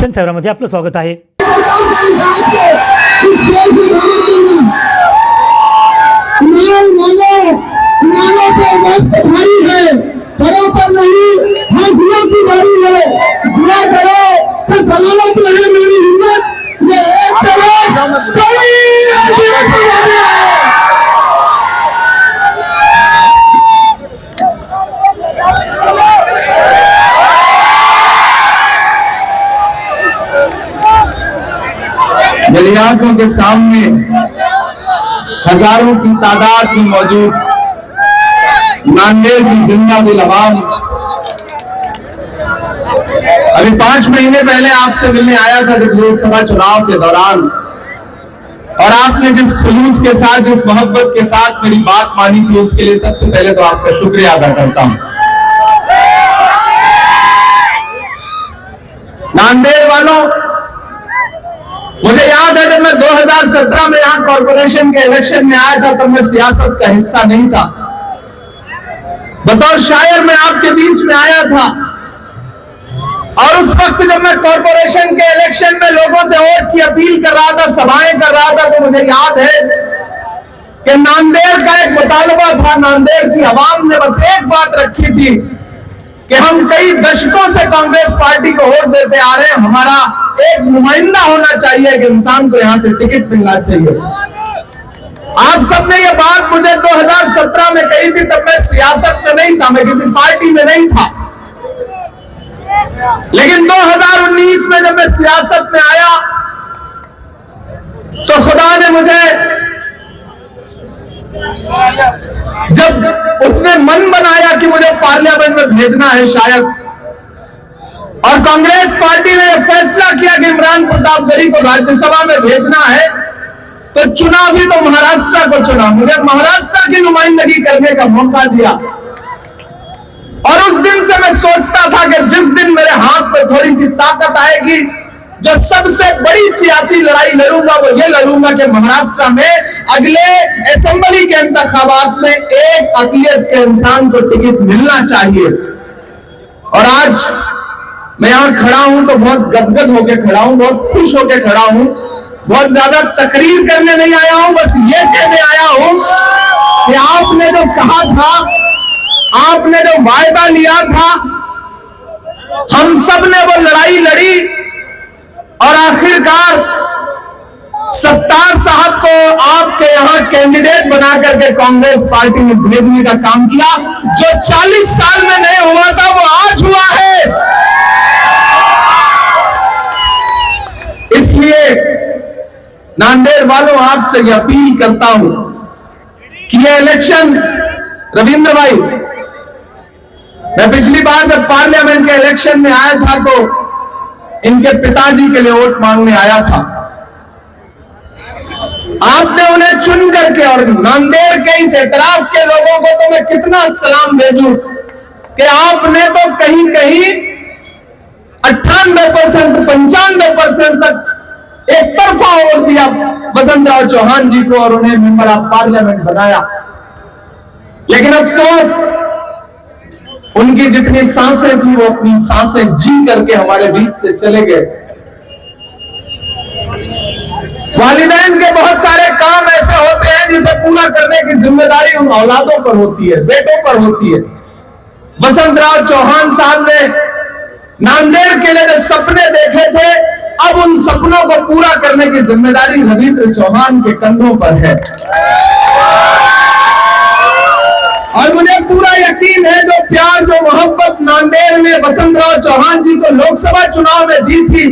जनसेवरामध्ये आपलं स्वागत आहे। पर नहीं हाजियों की बारी है। दुआ करो तो सलामत रहे मेरी हिम्मत। ये एक तरफ कई हाजियों की बारी है। मेरी आंखों के सामने हजारों की तादाद में मौजूद नांदेड़ की जिंदा दिल अवाम, अभी 5 महीने पहले आपसे मिलने आया था जब लोकसभा चुनाव के दौरान, और आपने जिस खुलूस के साथ, जिस मोहब्बत के साथ मेरी बात मानी थी, उसके लिए सबसे पहले तो आपका शुक्रिया अदा करता हूं। नांदेड़ वालों, मुझे याद है जब मैं 2017 में यहां कॉर्पोरेशन के इलेक्शन में आया था, तब मैं सियासत का हिस्सा नहीं था। बतौर शायर मैं आपके बीच में आया था, और उस वक्त जब मैं कॉर्पोरेशन के इलेक्शन में लोगों से वोट की अपील कर रहा था, सभाएं कर रहा था, तो मुझे याद है कि नांदेड़ का एक मुतालबा था। नांदेड़ की आवाम ने बस एक बात रखी थी कि हम कई दशकों से कांग्रेस पार्टी को वोट देते आ रहे हैं, हमारा एक नुमाइंदा होना चाहिए कि इंसान को यहां से टिकट मिलना चाहिए। आप सबने ये बात मुझे 2017 में कही थी, तब मैं सियासत में नहीं था, मैं किसी पार्टी में नहीं था। लेकिन 2019 में जब मैं सियासत में आया तो खुदा ने मुझे, जब उसने मन बनाया कि मुझे पार्लियामेंट में भेजना है शायद, और कांग्रेस पार्टी ने यह फैसला किया कि इमरान प्रतापगढ़ी को राज्यसभा में भेजना है, तो चुना भी तो महाराष्ट्र को चुना, मुझे महाराष्ट्र की नुमाइंदगी करने का मौका दिया। और उस दिन से मैं सोचता था कि जिस दिन मेरे हाथ में थोड़ी सी ताकत आएगी, जो सबसे बड़ी सियासी लड़ाई लड़ूंगा वो ये लड़ूंगा कि महाराष्ट्र में अगले असेंबली के इंतखाबात में एक अक़लियत के इंसान को टिकट मिलना चाहिए। और आज मैं यहां खड़ा हूं तो बहुत गदगद होकर खड़ा हूं, बहुत खुश होकर खड़ा हूं, बहुत ज्यादा तकरीर करने नहीं आया हूं, बस ये कहने आया हूं कि आपने जो कहा था, आपने जो वायदा लिया था, हम सब ने वो लड़ाई लड़ी, और आखिरकार सत्तार साहब को आपके यहां कैंडिडेट बना करके कांग्रेस पार्टी ने भेजने का काम किया। जो 40 साल में नहीं हुआ था वो आज हुआ है। इसलिए नांदेड़ वालों, आपसे यह अपील करता हूं कि यह इलेक्शन, रविंद्र भाई, मैं पिछली बार जब पार्लियामेंट के इलेक्शन में आया था तो इनके पिताजी के लिए वोट मांगने आया था। आपने उन्हें चुन करके, और नांदेड़ के इस एतराफ के लोगों को तो मैं कितना सलाम भेजूं कि आपने तो कहीं कहीं 98% 95% तक एक तरफा वोट दिया वसंतराव चौहान जी को, और उन्हें मेंबर ऑफ पार्लियामेंट बनाया। लेकिन अफसोस, उनकी जितनी सांसें थी वो अपनी सांसें जी करके हमारे बीच से चले गए। वालिदैन के बहुत सारे काम ऐसे होते हैं जिसे पूरा करने की जिम्मेदारी उन औलादों पर होती है, बेटों पर होती है। वसंतराव चौहान साहब ने नांदेड़ के लिए जो सपने देखे थे, अब उन सपनों को पूरा करने की जिम्मेदारी रविंद्र चौहान के कंधों पर है। और मुझे पूरा यकीन है, जो प्यार, जो मोहब्बत नांदेड़ ने वसंतराव चौहान जी को लोकसभा चुनाव में दी थी,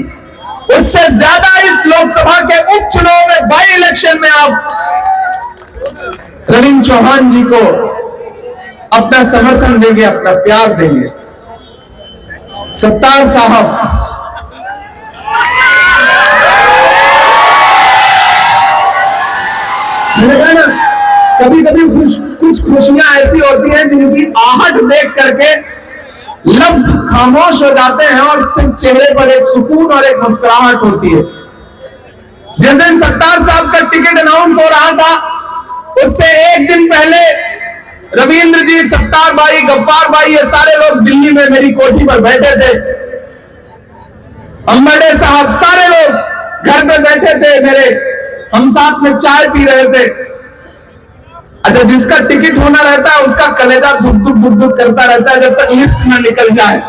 उससे ज्यादा इस लोकसभा के उपचुनाव में, बाई इलेक्शन में आप रविंद्र चौहान जी को अपना समर्थन देंगे, अपना प्यार देंगे। सत्तार साहब, मैंने कहा ना, कभी कभी कुछ खुशियां ऐसी होती हैं जिनकी आहट देख करके लफ्ज खामोश हो जाते हैं, और सिर्फ चेहरे पर एक सुकून और एक मुस्कुराहट होती है। जिस दिन सत्तार साहब का टिकट अनाउंस हो रहा था, उससे एक दिन पहले रविंद्र जी, सत्तार भाई, गफ्फार भाई, ये सारे लोग दिल्ली में मेरी कोठी पर बैठे थे। अंबड़े साहब, सारे लोग घर पे बैठे थे मेरे, हम साथ में चाय पी रहे थे। अच्छा, जिसका टिकट होना रहता है उसका कलेजा दुख दुख दुख दुख करता रहता है जब तक लिस्ट ना निकल जाए,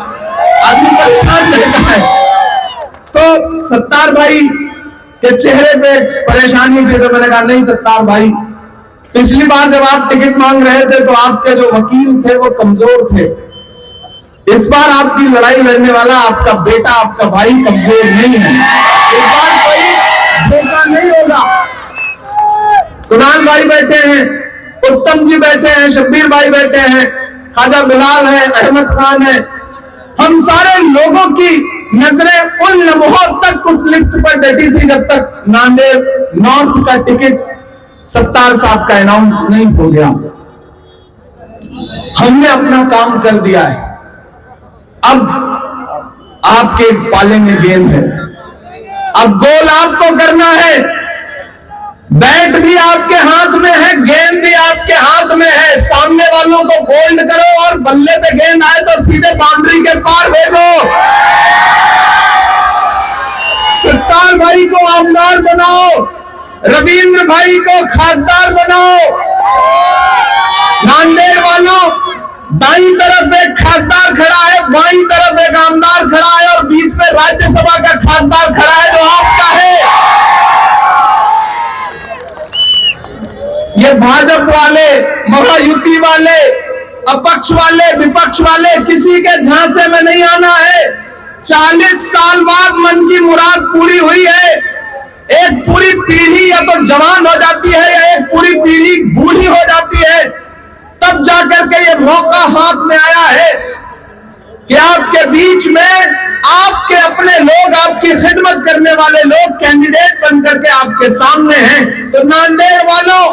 आदमी परेशान रहता है। तो सत्तार भाई के चेहरे पे परेशानी थी, तो मैंने कहा नहीं सत्तार भाई, पिछली बार जब आप टिकट मांग रहे थे तो आपके जो वकील थे वो कमजोर थे, इस बार आपकी लड़ाई लड़ने वाला आपका बेटा, आपका भाई कमजोर नहीं है, इस बार कोई धोखा नहीं होगा। कुणाल भाई बैठे हैं, उत्तम जी बैठे हैं, शब्बीर भाई बैठे हैं, ख्वाजा बिलाल है, अहमद खान है, हम सारे लोगों की नजरें उन लम्हों तक उस लिस्ट पर बैठी थी जब तक नांदेड़ नॉर्थ का टिकट सत्तार साहब का अनाउंस नहीं हो गया। हमने अपना काम कर दिया है, अब आपके पाले में गेंद है, अब गोल आपको करना है, बैट भी आपके हाथ में है, गेंद भी आपके हाथ में है, सामने वालों को बोल्ड करो और बल्ले पे गेंद आए तो सीधे बाउंड्री के पार भेजो। सत्तार भाई को आमदार बनाओ, रविंद्र भाई को खासदार बनाओ। नांदेड़ वालों, दाईं तरफ एक खासदार खड़ा है, बाईं तरफ एक आमदार खड़ा है और बीच में राज्यसभा का खासदार खड़ा है जो आपका है। ये भाजपा वाले, महायुति वाले, अपक्ष वाले, विपक्ष वाले, किसी के झांसे में नहीं आना है। 40 साल बाद मन की मुराद पूरी हुई है। एक पूरी पीढ़ी या तो जवान हो जाती है या एक पूरी पीढ़ी बूढ़ी हो जाती है, तब जाकर के ये मौका हाथ में आया है कि आपके बीच में आपके अपने लोग, आपकी खिदमत करने वाले लोग कैंडिडेट बनकर के आपके सामने हैं। तो नांदेड़ वालों,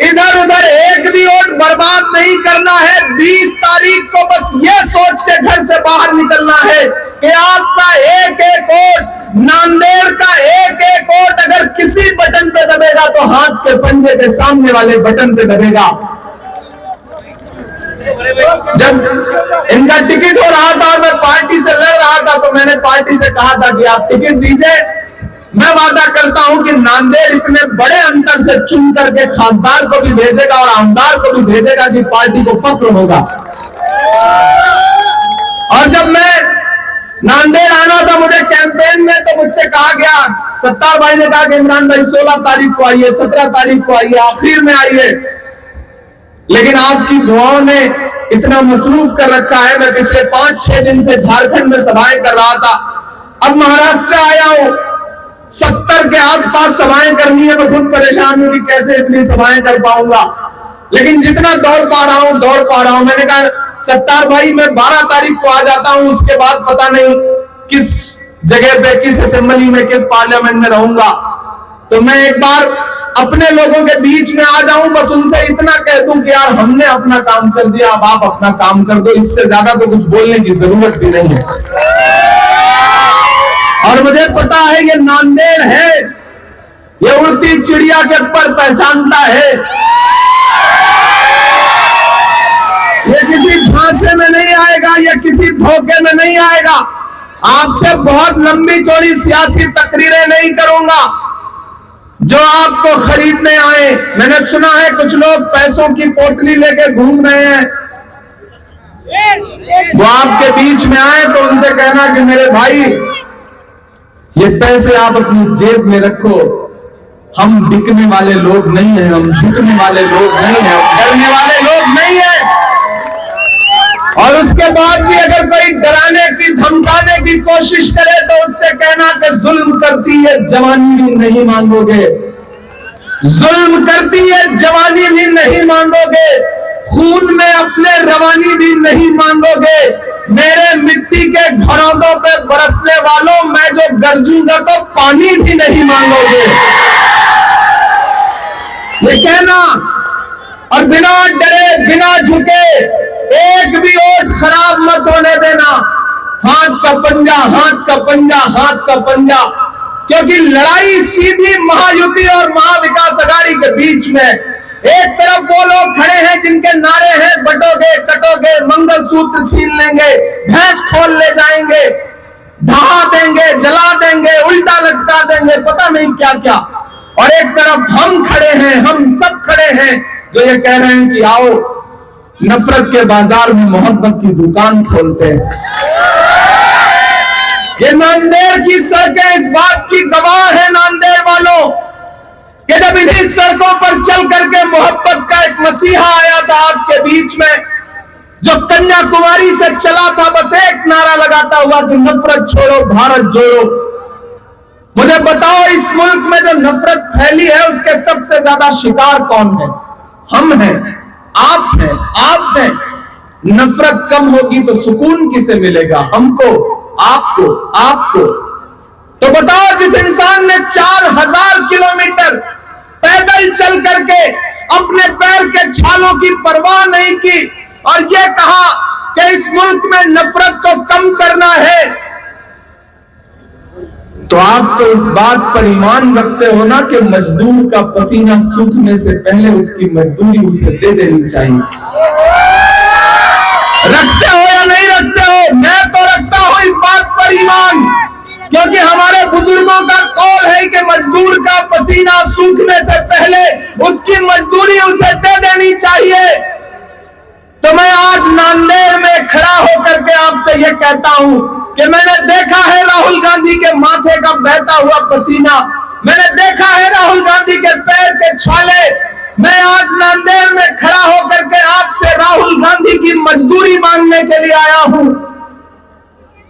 इधर उधर एक भी वोट बर्बाद नहीं करना है। 20 तारीख को बस ये सोच के घर से बाहर निकलना है कि आपका एक एक वोट, नांदेड़ का एक एक वोट अगर किसी बटन पे दबेगा तो हाथ के पंजे के सामने वाले बटन पे दबेगा। जब इनका टिकट हो रहा था और मैं पार्टी से लड़ रहा था तो मैंने पार्टी से कहा था कि आप टिकट दीजिए, मैं वादा करता हूं कि नांदेड़ इतने बड़े अंतर से चुन करके खासदार को भी भेजेगा और आमदार को भी भेजेगा कि पार्टी को फख्र होगा। और जब मैं नांदेड़ आना था मुझे कैंपेन में, तो मुझसे कहा गया, सत्तार भाई ने कहा कि इमरान भाई 16 तारीख को आइए, 17 तारीख को आइए, आखिर में आइए, लेकिन आपकी दुआओं ने इतना मसरूफ कर रखा है। मैं पिछले 5-6 दिन से झारखंड में सभाएं कर रहा था, अब महाराष्ट्र आया हूं, 70 के आसपास सभाएं करनी है। मैं खुद परेशान हूं कि कैसे इतनी सभाएं कर पाऊंगा, लेकिन जितना दौड़ पा रहा हूं दौड़ पा रहा हूं। मैंने कहा सत्तार भाई मैं 12 तारीख को आ जाता हूं, उसके बाद पता नहीं किस जगह पे, किस असेंबली में, किस पार्लियामेंट में रहूंगा, तो मैं एक बार अपने लोगों के बीच में आ जाऊं, बस उनसे इतना कह दूं कि यार हमने अपना काम कर दिया, अब आप अपना काम कर दो। इससे ज्यादा तो कुछ बोलने की जरूरत भी नहीं है। और मुझे पता है ये नांदेड़ है, ये उड़ती चिड़िया के पर पहचानता है, ये किसी झांसे में नहीं आएगा, ये किसी धोखे में नहीं आएगा। आपसे बहुत लंबी चौड़ी सियासी तकरीरें नहीं करूंगा जो आपको खरीदने आए। मैंने सुना है कुछ लोग पैसों की पोटली लेके घूम रहे हैं, वो आपके बीच में आए तो उनसे कहना कि मेरे भाई ये पैसे आप अपनी जेब में रखो, हम बिकने वाले लोग नहीं हैं, हम झुकने वाले लोग नहीं हैं, हम डरने वाले लोग नहीं हैं। और उसके बाद भी अगर कोई डराने की, धमकाने की कोशिश करे तो उससे कहना कि जुल्म करती है जवानी भी नहीं मांगोगे, जुल्म करती है जवानी भी नहीं मांगोगे, खून में अपने रवानी भी नहीं मांगोगे। मेरे मिट्टी के घरौंदों पे बरसने वालों, मैं जो गरजूंगा तो पानी भी नहीं मांगोगे, ये कहना। और बिना डरे, बिना झुके, एक भी वोट खराब मत होने देना। हाथ का पंजा, हाथ का पंजा, हाथ का पंजा, क्योंकि लड़ाई सीधी महायुति और महाविकास अघाड़ी के बीच में। एक तरफ वो लोग खड़े हैं जिनके नारे हैं बटोगे, कटोगे, मंगलसूत्र छीन लेंगे, भैंस खोल ले जाएंगे, ढहा देंगे, जला देंगे, उल्टा लटका देंगे, पता नहीं क्या क्या। और एक तरफ हम खड़े हैं, हम सब खड़े हैं जो ये कह रहे हैं कि आओ नफरत के बाजार में मोहब्बत की दुकान खोलते हैं। ये नांदेड़ की सड़कें इस बात की गवाह है, नांदेड़ वालों, कि जब इन्हीं सड़कों पर चल करके मोहब्बत का एक मसीहा आया था आपके बीच में, जो कन्याकुमारी से चला था, बस एक नारा लगाता हुआ कि नफरत छोड़ो भारत जोड़ो। मुझे बताओ, इस मुल्क में जो नफरत फैली है उसके सबसे ज्यादा शिकार कौन है? हम हैं, आप हैं, आप हैं। नफरत कम होगी तो सुकून किसे मिलेगा? हमको, आपको, आपको। तो बताओ, जिस इंसान ने 4000 किलोमीटर पैदल चल करके अपने पैर के छालों की परवाह नहीं की और यह कहा कि इस मुल्क में नफरत को कम करना है, तो आप तो इस बात पर ईमान रखते हो ना कि मजदूर का पसीना सूखने से पहले उसकी मजदूरी उसे दे देनी चाहिए। रखते हो या नहीं रखते हो? मैं तो रखता हूं इस बात पर ईमान, क्योंकि हमारे बुजुर्गों का कौल है कि मजदूर का पसीना सूखने से पहले उसकी मजदूरी उसे दे देनी चाहिए। तो मैं आज नांदेड़ में खड़ा होकर के आपसे यह कहता हूं कि मैंने देखा है राहुल गांधी के माथे का बहता हुआ पसीना, मैंने देखा है राहुल गांधी के पैर के छाले। मैं आज नांदेड़ में खड़ा होकर के आपसे राहुल गांधी की मजदूरी मांगने के लिए आया हूं,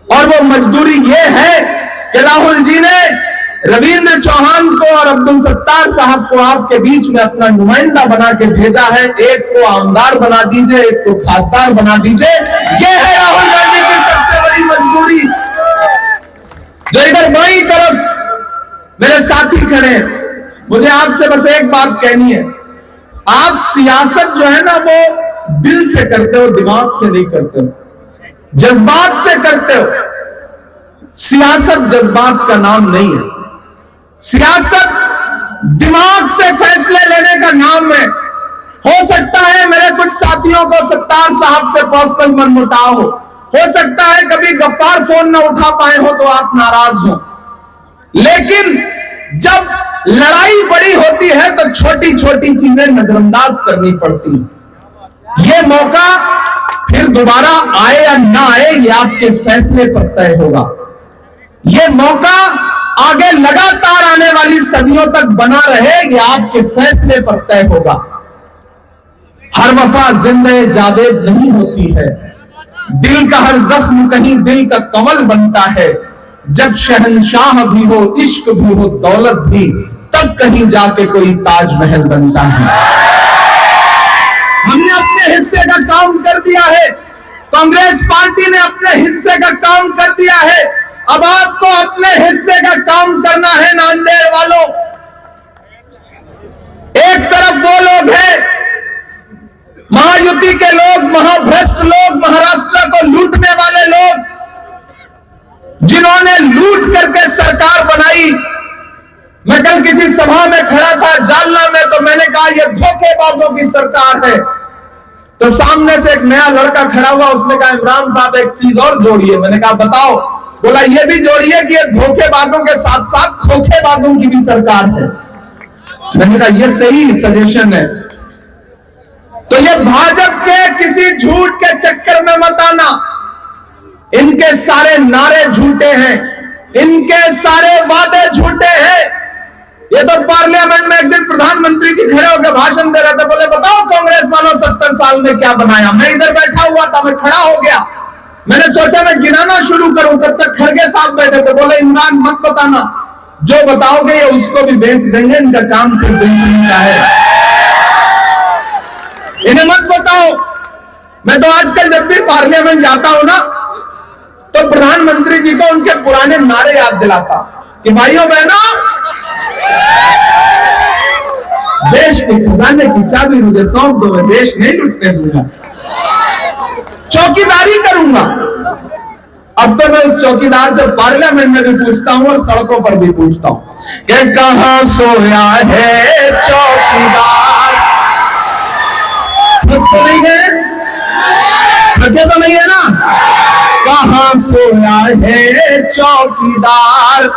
और वो मजदूरी ये है कि राहुल जी ने रविंद्र चौहान को और अब्दुल सत्तार साहब को आपके बीच में अपना नुमाइंदा बना के भेजा है। एक को आमदार बना दीजिए, एक को खासदार बना दीजिए। ये है राहुल गांधी की सबसे बड़ी मजबूरी। जो इधर बाईं तरफ मेरे साथी खड़े हैं, मुझे आपसे बस एक बात कहनी है, आप सियासत जो है ना वो दिल से करते हो, दिमाग से नहीं करते हो, जज्बात से करते हो। सियासत जज्बात का नाम नहीं है, सियासत दिमाग से फैसले लेने का नाम है। हो सकता है मेरे कुछ साथियों को सत्तार साहब से पर्सनल मनमुटाव हो सकता है कभी गफ्फार फोन ना उठा पाए हो तो आप नाराज हो, लेकिन जब लड़ाई बड़ी होती है तो छोटी छोटी चीजें नजरअंदाज करनी पड़ती हैं। ये मौका फिर दोबारा आए या ना आए, ये आपके फैसले पर तय होगा। ये मौका आगे लगातार आने वाली सदियों तक बना रहे, ये आपके फैसले पर तय होगा। हर वफा जिंदे जावेद नहीं होती है, दिल का हर जख्म कहीं दिल का कमल बनता है। जब शहंशाह भी हो, इश्क भी हो, दौलत भी, तब कहीं जाके कोई ताजमहल बनता है। हमने अपने हिस्से का काम कर दिया है, कांग्रेस पार्टी ने अपने हिस्से का काम कर दिया है। अब आपको अपने हिस्से का काम करना है नांदेड़ वालों। एक तरफ वो लोग हैं, महायुति के लोग, महाभ्रष्ट लोग, महाराष्ट्र को लूटने वाले लोग, जिन्होंने लूट करके सरकार बनाई। मैं कल किसी सभा में खड़ा था जालना में, तो मैंने कहा यह धोखेबाजों की सरकार है। तो सामने से एक नया लड़का खड़ा हुआ, उसने कहा इमरान साहब एक चीज और जोड़िए। मैंने कहा बताओ। बोला ये भी जोड़िए कि ये धोखेबाजों के साथ साथ खोखेबाजों की भी सरकार है। मैंने कहा ये सही सजेशन है। तो ये भाजपा के किसी झूठ के चक्कर में मत आना, इनके सारे नारे झूठे हैं, इनके सारे वादे झूठे हैं। ये तो पार्लियामेंट में एक दिन प्रधानमंत्री जी खड़े होकर भाषण दे रहे थे, बोले बताओ कांग्रेस वालों 70 साल में क्या बनाया। मैं इधर बैठा हुआ था, मैं खड़ा हो गया, मैंने सोचा मैं गिनाना शुरू करूं, तब तक खड़गे साहब बैठे थे। बोले इमरान मत बताना, जो बताओगे ये उसको भी बेच देंगे, इनका काम सिर्फ बेचने का है, इन्हें मत बताओ। मैं तो आजकल जब भी पार्लियामेंट जाता हूं ना, तो प्रधानमंत्री जी को उनके पुराने नारे याद दिलाता कि भाइयों बहनों, देश के खजाने की चाबी मुझे सौंप दो, मैं देश नहीं लूटने दूंगा, चौकीदारी करूंगा। अब तो मैं उस चौकीदार से पार्लियामेंट में भी पूछता हूं और सड़कों पर भी पूछता हूं कि कहां सोया है चौकीदार। खुद तो नहीं है, खुद देखे तो नहीं है ना? कहाँ सोया है चौकीदार,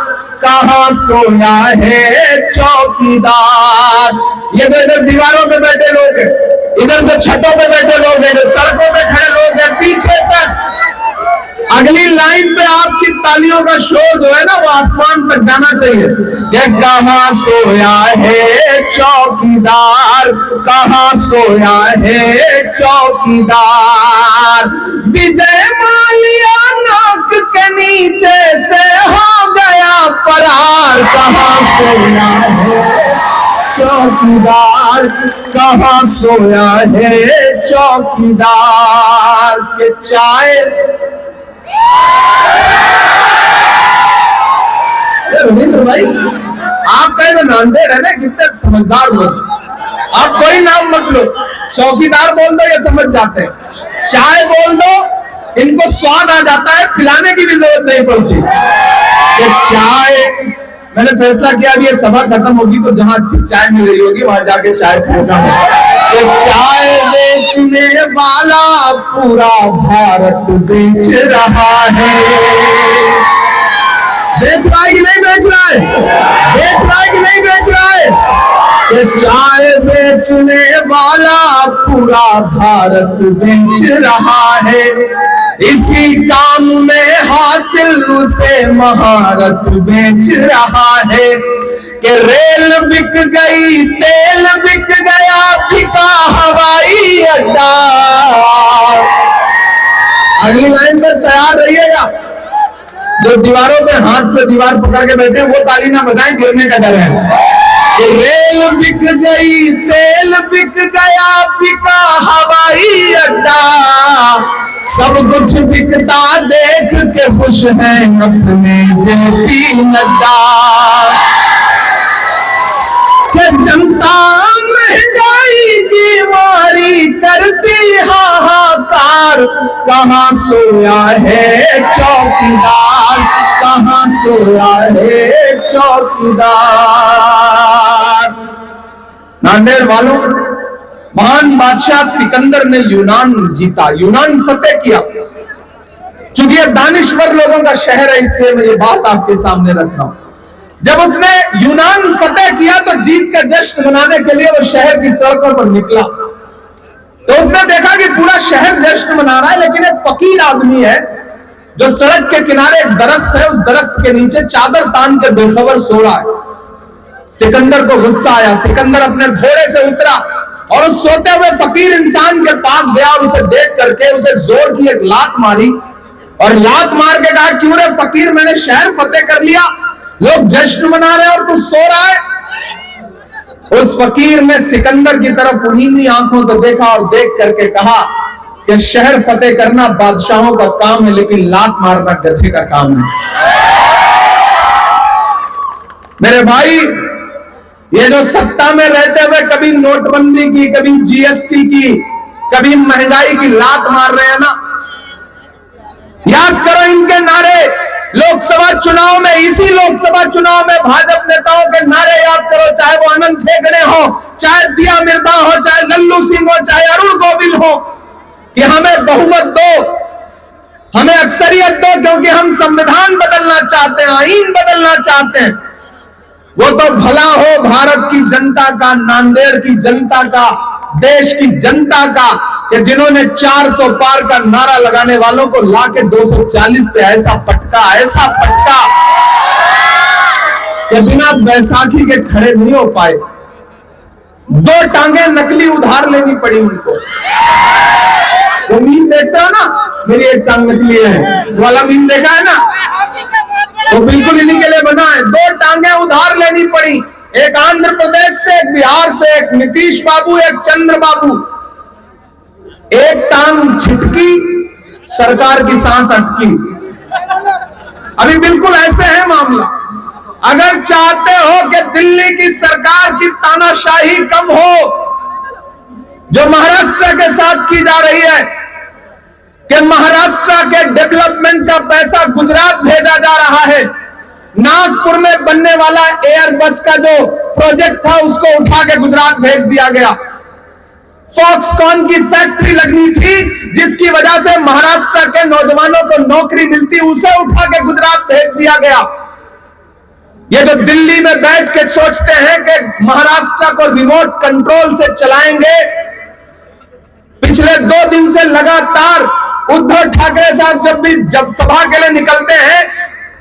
कहाँ सोया है चौकीदार। ये तो इधर दीवारों पे बैठे लोग हैं, इधर जो छतों पे बैठे लोग हैं, जो सड़कों पे खड़े लोग हैं, पीछे तक अगली लाइन पे आपकी तालियों का शोर जो है ना वो आसमान तक जाना चाहिए। ये कहाँ सोया है चौकीदार, कहाँ सोया है चौकीदार। विजय माल्या नाक के नीचे से हो गया फरार, कहाँ सोया है चौकीदार, कहाँ सोया है चौकीदार। के चाय रविंद्र भाई, आपका जो नांदेड़ है ना, कितने समझदार लोग। आप कोई नाम मत लो, चौकीदार बोल दो ये समझ जाते हैं, चाय बोल दो इनको स्वाद आ जाता है, खिलाने की भी जरूरत नहीं पड़ती। तो चाय, मैंने फैसला किया अभी ये सभा खत्म होगी तो जहां चाय मिल रही होगी वहां जाके चाय पीना है। तो चाय बेचने वाला पूरा भारत बेच रहा है। बेच रहा है कि नहीं बेच रहा है? बेच रहा है कि नहीं बेच रहा है? ये चाय बेचने वाला पूरा भारत बेच रहा है। इसी काम में हासिल उसे महारत बेच रहा है। कि रेल बिक गई, तेल बिक गया, बिका हवाई अड्डा। अगली लाइन पर तैयार रहिएगा। जो दीवारों पे हाथ से दीवार पकड़ के बैठे वो ताली ना बजाएं, गिरने का डर है। रेल बिक गई, तेल बिक गया, बिका हवाई अड्डा। सब कुछ बिकता देख के खुश हैं अपने जेपी नड्डा। कि जनता महंगाई की मारी करती हाहाकार, कहाँ सोया है चौकीदार, कहाँ सोया है चौकीदार। नांदेड़ वालों, महान बादशाह सिकंदर ने यूनान जीता, यूनान फतेह किया। चूंकि ये दानिश्वर लोगों का शहर है इसलिए मैं ये बात आपके सामने रख रहा हूं। जब उसने यूनान फतेह किया तो जीत का जश्न मनाने के लिए वो शहर की सड़कों पर निकला। तो उसने देखा कि पूरा शहर जश्न मना रहा है, लेकिन एक फकीर आदमी है जो सड़क के किनारे एक दरख्त है, उस दरख्त के नीचे चादर तान के बेखबर सो रहा है। सिकंदर को गुस्सा आया। सिकंदर अपने घोड़े से उतरा और उस सोते हुए फकीर इंसान के पास गया और उसे देख करके उसे जोर की एक लात मारी और लात मार के कहा, क्यों रे फकीर, मैंने शहर फतेह कर लिया, लोग जश्न मना रहे हैं और तू सो रहा है। उस फकीर ने सिकंदर की तरफ उन्हीं आंखों से देखा और देख करके कहा कि शहर फतेह करना बादशाहों का काम है, लेकिन लात मारना गधे का काम है। मेरे भाई, ये जो सत्ता में रहते हुए कभी नोटबंदी की, कभी जीएसटी की, कभी महंगाई की लात मार रहे हैं ना, याद करो इनके नारे। लोकसभा चुनाव में, इसी लोकसभा चुनाव में भाजपा नेताओं के नारे याद करो, चाहे वो अनंत हेगड़े हो, चाहे दिया मिर्दा हो, चाहे लल्लू सिंह हो, चाहे अरुण गोविल हो, कि हमें बहुमत दो, हमें अक्सरियत दो, क्योंकि हम संविधान बदलना चाहते हैं, आईन बदलना चाहते हैं। वो तो भला हो भारत की जनता का, नांदेड़ की जनता का, देश की जनता का, कि जिन्होंने 400 पार का नारा लगाने वालों को लाके 240 पे ऐसा पटका कि बिना बैसाखी के खड़े नहीं हो पाए। 2 टांगे नकली उधार लेनी पड़ी उनको। वो मीम देखता है ना, मेरी एक टांग नकली है, वो वाला मीम देखा है ना, वो बिल्कुल इन्हीं के लिए बना है। 2 टांगे उधार लेनी पड़ी, एक आंध्र प्रदेश से, एक बिहार से, एक नीतीश बाबू, एक चंद्र बाबू। एक टांग छिटकी, सरकार की सांस अटकी। अभी बिल्कुल ऐसे है मामला। अगर चाहते हो कि दिल्ली की सरकार की तानाशाही कम हो, जो महाराष्ट्र के साथ की जा रही है, कि महाराष्ट्र के डेवलपमेंट का पैसा गुजरात भेजा जा रहा है, नागपुर में बनने वाला एयरबस का जो प्रोजेक्ट था उसको उठा के गुजरात भेज दिया गया, फॉक्सकॉन की फैक्ट्री लगनी थी, जिसकी वजह से महाराष्ट्र के नौजवानों को नौकरी मिलती, उसे उठा के गुजरात भेज दिया गया। ये जो दिल्ली में बैठ के सोचते हैं कि महाराष्ट्र को रिमोट कंट्रोल से चलाएंगे, पिछले 2 दिन से लगातार उद्धव ठाकरे साहब जब सभा के लिए निकलते हैं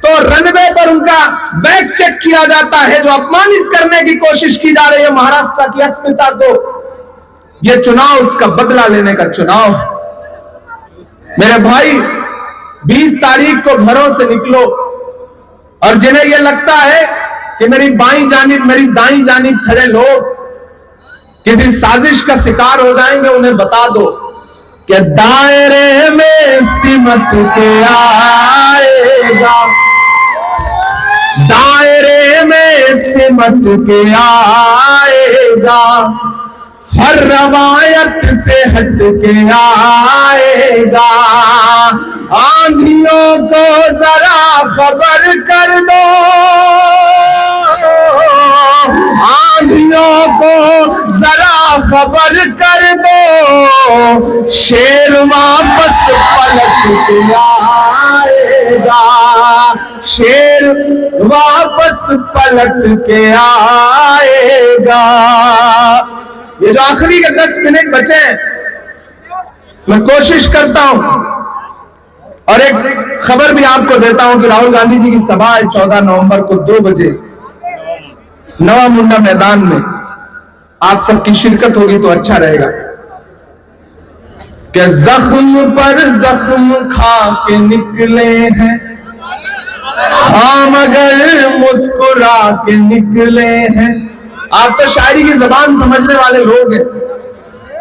तो रनवे पर उनका बैग चेक किया जाता है, जो अपमानित करने की कोशिश की जा रही है महाराष्ट्र की अस्मिता को। यह चुनाव उसका बदला लेने का चुनाव है। मेरे भाई, 20 तारीख को घरों से निकलो, और जिन्हें यह लगता है कि मेरी बाईं जानिब मेरी दाईं जानिब खड़े लोग किसी साजिश का शिकार हो जाएंगे, उन्हें बता दो कि दायरे में सिमट के आएगा, दायरे में सिमट के आएगा, हर रवायत से हट के आएगा। आंधियों को जरा खबर कर दो, आंधियों को जरा खबर कर दो, शेर वापस पलट के आएगा, शेर वापस पलट के आएगा। ये जो आखिरी के 10 मिनट बचे हैं, मैं कोशिश करता हूं और एक खबर भी आपको देता हूं कि राहुल गांधी जी की सभा है 14 नवंबर को 2 बजे नवा मुंडा मैदान में। आप सबकी शिरकत होगी तो अच्छा रहेगा। कि जख्म पर जख्म खा के निकले हैं हम, मगर मुस्कुरा के निकले हैं। आप तो शायरी की जबान समझने वाले लोग हैं।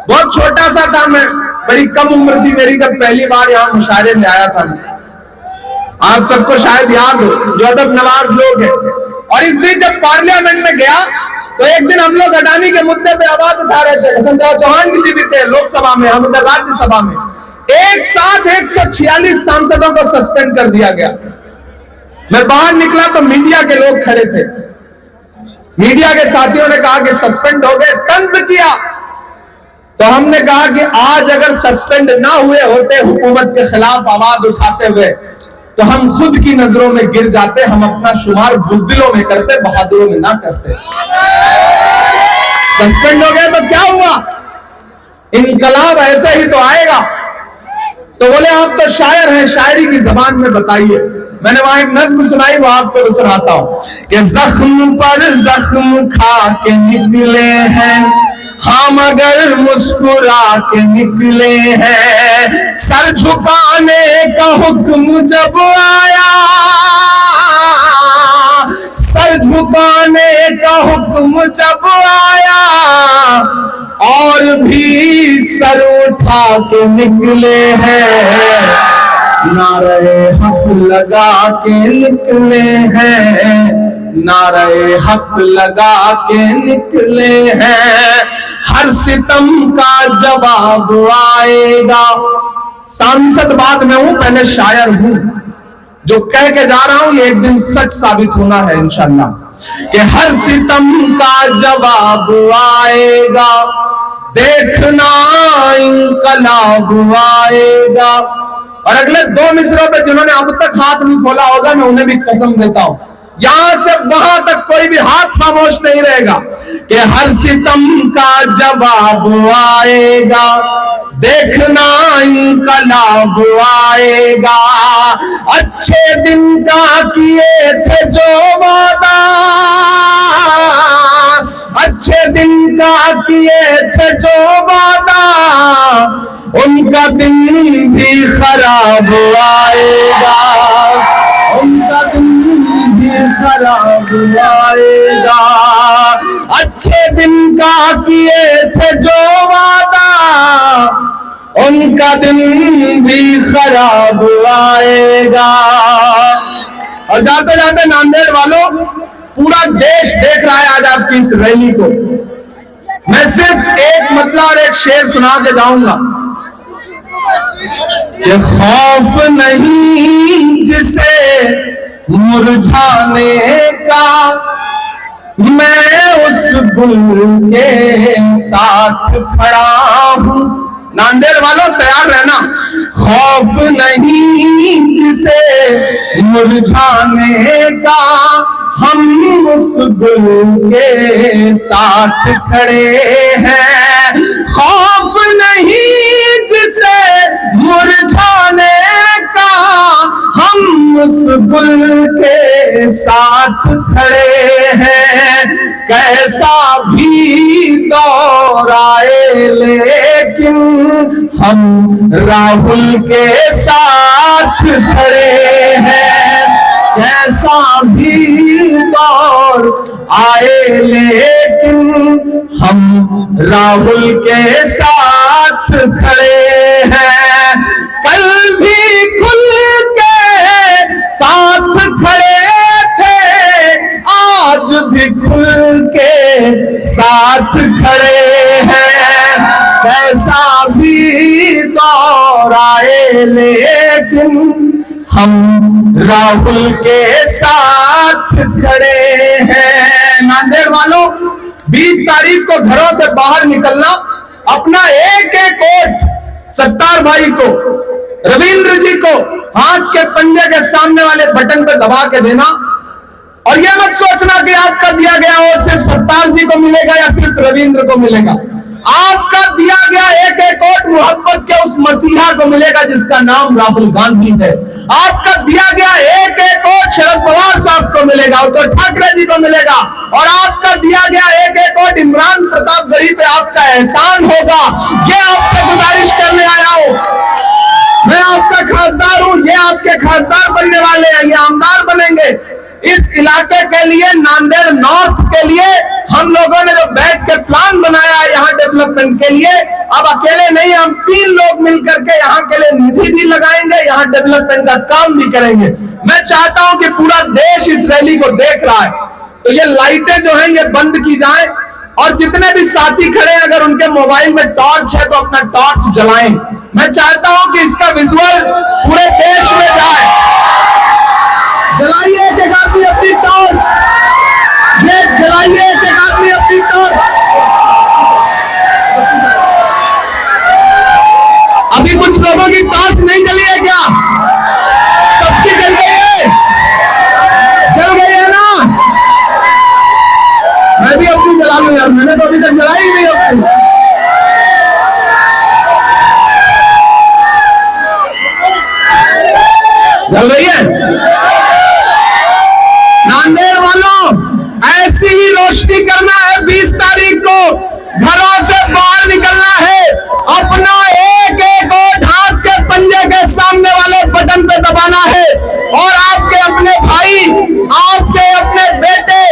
बहुत छोटा सा था मैं, बड़ी कम उम्र थी मेरी जब पहली बार यहां मुशायरे में आया था मैं। आप सबको शायद याद हो जो अदब नवाज लोग हैं। और इस बीच जब पार्लियामेंट में गया तो एक दिन हम लोग अडानी के मुद्दे पे आवाज उठा रहे थे। वसंतराव चौहान जी भी थे लोकसभा में, हम उधर राज्यसभा में। एक साथ 146 सांसदों को सस्पेंड कर दिया गया। मैं बाहर निकला तो मीडिया के लोग खड़े थे। मीडिया के साथियों ने कहा कि सस्पेंड हो गए, तंज किया। तो हमने कहा कि आज अगर सस्पेंड ना हुए होते हुकूमत के खिलाफ आवाज उठाते हुए, तो हम खुद की नजरों में गिर जाते। हम अपना शुमार बुज़दिलों में करते, बहादुरों में ना करते। सस्पेंड हो गए तो क्या हुआ? इनकलाब ऐसे ही तो आएगा। तो बोले आप तो शायर हैं, शायरी की जबान में बताइए। मैंने वहां एक नज्म सुनाई, वो आपको सुनाता हूं कि जख्म पर जख्म खा के निकले हैं हम, अगर मुस्कुरा के निकले हैं। सर झुकाने का हुक्म जब आया, सर झुकाने का हुक्म जब आया, और भी सर उठा के निकले हैं। नारे हक लगा के निकले हैं, नारे हक लगा के निकले हैं। हर सितम का जवाब आएगा। सांसद बाद में हूं, पहले शायर हूं। जो कह के जा रहा हूं ये एक दिन सच साबित होना है इंशाअल्लाह। कि हर सितम का जवाब आएगा, देखना इनकलाब आएगा। और अगले 2 मिसरों पे जिन्होंने अब तक हाथ नहीं खोला होगा, मैं उन्हें भी कसम देता हूं, यहां से वहां तक कोई भी हाथ खामोश नहीं रहेगा। कि हर सितम का जवाब आएगा, देखना इनकलाब आएगा। अच्छे दिन का किए थे जो वादा, अच्छे दिन का किए थे जो वादा, उनका दिन भी खराब आएगा, उनका दिन भी खराब आएगा। अच्छे दिन का किए थे जो वादा, उनका दिन भी खराब आएगा। और जाते जाते नांदेड़ वालों, पूरा देश देख रहा है आज आपकी इस रैली को। मैं सिर्फ एक मतला और एक शेर सुना के जाऊंगा। ये खौफ नहीं जिसे मुरझाने का, मैं उस गुल के साथ खड़ा हूं। नांदेड़ वालों तैयार रहना, खौफ नहीं जिसे मुरझाने का, हम उस गुल के साथ खड़े हैं। खौफ नहीं जिसे मुरझाने का, हम उस गुल के साथ खड़े हैं। कैसा भी दौर आए लेकिन हम राहुल के साथ खड़े हैं। कैसा भी दौर आए लेकिन हम राहुल के साथ खड़े हैं। कल भी खुल के साथ खड़े थे, आज भी खुल के साथ खड़े हैं। कैसा भी दौर आए लेकिन हम राहुल के साथ खड़े हैं। नांदेड़ वालों, 20 तारीख को घरों से बाहर निकलना, अपना एक एक वोट सत्तार भाई को, रविंद्र जी को हाथ के पंजे के सामने वाले बटन पे दबा के देना। और यह मत सोचना कि आपका दिया गया वोट सिर्फ सत्तार जी को मिलेगा या सिर्फ रविंद्र को मिलेगा। आपका दिया गया एक एक वोट मोहब्बत के उस मसीहा को मिलेगा जिसका नाम राहुल गांधी है। आपका दिया गया एक एक वोट शरद पवार साहब को मिलेगा, उद्धव ठाकरे जी को मिलेगा। और आपका दिया गया एक एक वोट इमरान प्रतापगढ़ी पे आपका एहसान होगा। ये आपसे गुजारिश करने आया हूं। मैं आपका खासदार हूं, ये आपके खासदार बनने वाले हैं, ये आमदार बनेंगे। इस इलाके के लिए, नांदेड़ नॉर्थ के लिए हम लोगों ने जो बैठ के प्लान बनाया है यहाँ डेवलपमेंट के लिए, अब अकेले नहीं, हम 3 लोग मिलकर के यहाँ के लिए निधि भी लगाएंगे, यहाँ डेवलपमेंट का काम भी करेंगे। मैं चाहता हूं कि पूरा देश इस रैली को देख रहा है, तो ये लाइटें जो हैं ये बंद की जाएं। और जितने भी साथी खड़े हैं, अगर उनके मोबाइल में टॉर्च है तो अपना टॉर्च जलाएं। मैं चाहता हूं कि इसका विजुअल पूरे देश में जाए। जलाइए एक आदमी अपनी टॉर्च, ये जलाइए एक आदमी अपनी टॉर्च। अभी कुछ लोगों की टॉर्च नहीं जली है क्या? सबकी जल गई है? जल गई है ना? मैं भी अपनी जला लूं यार, मैंने तो अभी तक जलाई नहीं अपनी। जल रही है? नांदेड़ वालों, ऐसी ही रोशनी करना है। 20 तारीख को घरों से बाहर निकलना है, अपना एक एक वोट हाथ के पंजे के सामने वाले बटन पे दबाना है और आपके अपने भाई, आपके अपने बेटे,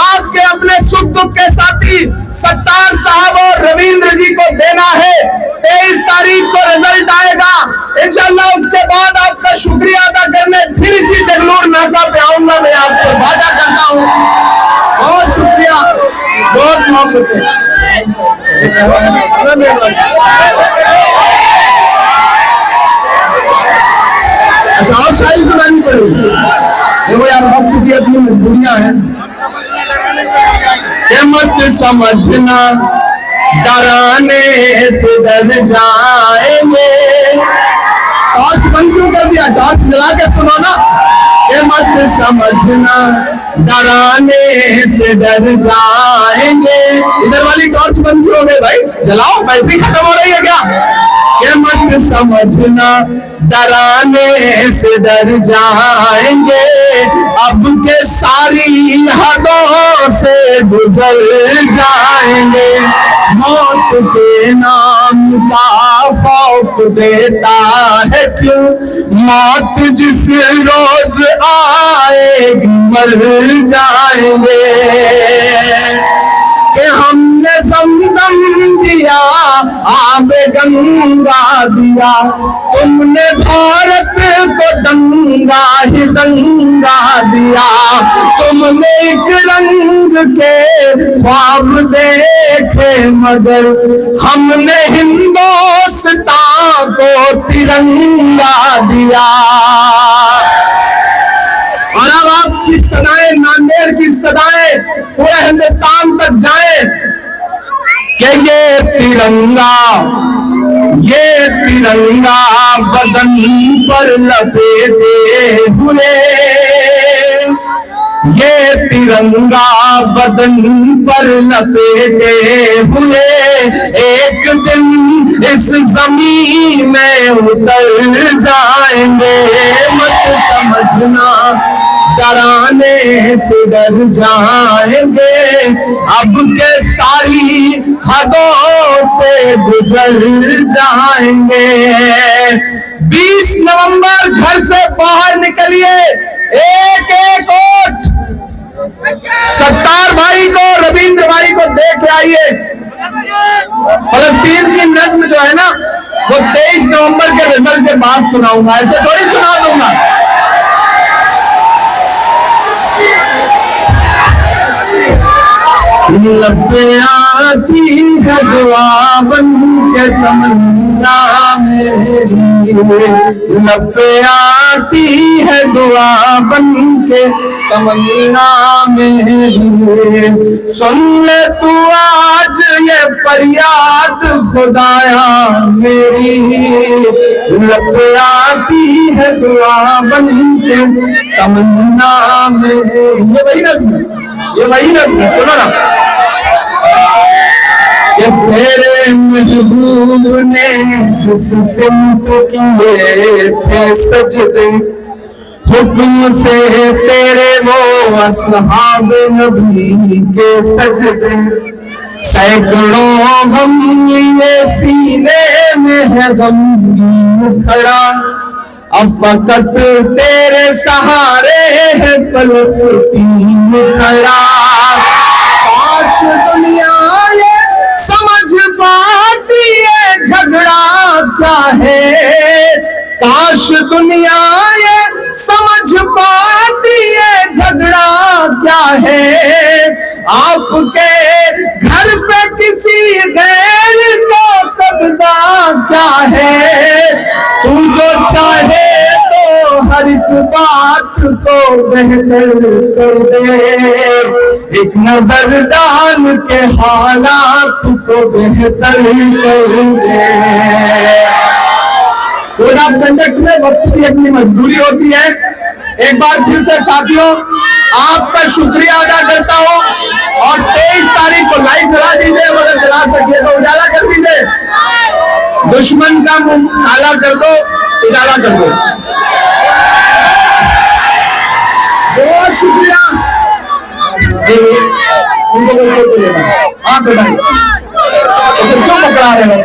आपके अपने सुख दुख के साथी सत्तार साहब और रविंद्र जी को देना है। 23 तारीख को रिजल्ट आएगा इंशाल्लाह। उसके बाद आपका शुक्रिया अदा करने फिर इसी देगलूर नाका पे आऊंगा। मैं आपसे वादा करता हूं। बहुत शुक्रिया, बहुत मोहब्बत है। अच्छा, और शायरी सुनानी पड़ेगी। देखो यार, वक्त की अपनी मजबूरियां हैं। ये मत समझना डराने से डर जाएंगे। टॉर्च बंद क्यों कर दिया? टॉर्च जला के सुनो ना। ये मत समझना डराने से डर जाएंगे। इधर वाली टॉर्च बंद क्यों हो गई भाई? जलाओ, बैटरी खत्म हो रही है क्या? ये मत समझना डराने से डर जाएंगे, अब के सारी हदों से गुजर जाएंगे। मौत के नाम का खौफ देता है क्यों? मौत जिस रोज आएगी मर जाएंगे। कि हमने ज़मज़म दिया, आबे गंगा दिया, तुमने भारत को दंगा ही दंगा दिया। तुमने एक रंग के ख्वाब देखे मगर हमने हिंदुस्तान को तिरंगा दिया। और अब आपकी सदाएं, नांदेड़ की सदाएं पूरे हिंदुस्तान तक जाए कि ये तिरंगा बदन पर लपेटे हुए, ये तिरंगा बदन पर लपेटे हुए एक दिन इस जमीन में उतर जाएंगे। मत समझना डराने से डर जाएंगे, अब के सारी हदों से गुजर जाएंगे। 20 नवंबर घर से बाहर निकलिए, एक एक वोट सत्तार भाई को, रविंद्र भाई को दे के आइए। फलस्तीन की नज्म जो है ना, वो 23 नवंबर के रिजल्ट के बाद सुनाऊंगा, ऐसे थोड़ी सुना दूंगा। लब पे आती है दुआ बन के तमन्ना मेरी, लब पे आती है दुआ बन के तमन्ना मेरी। सुन ले तू आज ये फरियाद खुदाया मेरी, लब पे आती है दुआ बन के तमन्ना मेरी। ये वही नज़्म सुनो ना। ये तेरे महबूब ने जिस सिमत किए थे सजदे, हुक्म से तेरे वो असहाब नबी के सजदे, सैकड़ों हम लिए सीने में है गमगीन खड़ा, अब फकत तेरे सहारे है फलस्तीन खड़ा। काश दुनिया ये समझ पाती है झगड़ा क्या है, काश दुनिया ये समझ पाती है झगड़ा क्या है। आपके घर पे किसी गैर को कब्जा क्या है, तू जो चाहे तो हर एक बात को बेहतर कर दे, एक नजर डाल के हालात को बेहतर कर दे। कोड ऑफ कंडक्ट में वक्त की अपनी मजबूरी होती है। एक बार फिर से साथियों आपका शुक्रिया अदा करता हूं, और 23 तारीख को लाइट जला दीजिए, अगर जला सकिए तो उजाला कर दीजिए, दुश्मन का मुंह काला कर दो, उजाला कर दो। बहुत शुक्रिया। उनको हाथ उठाइए, क्यों पकड़ा रहे हो?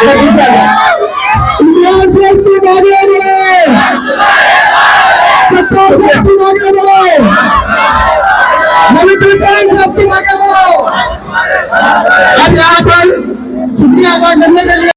पीछे आ गया। अब यहाँ पर शुक्रिया अदा करने के लिए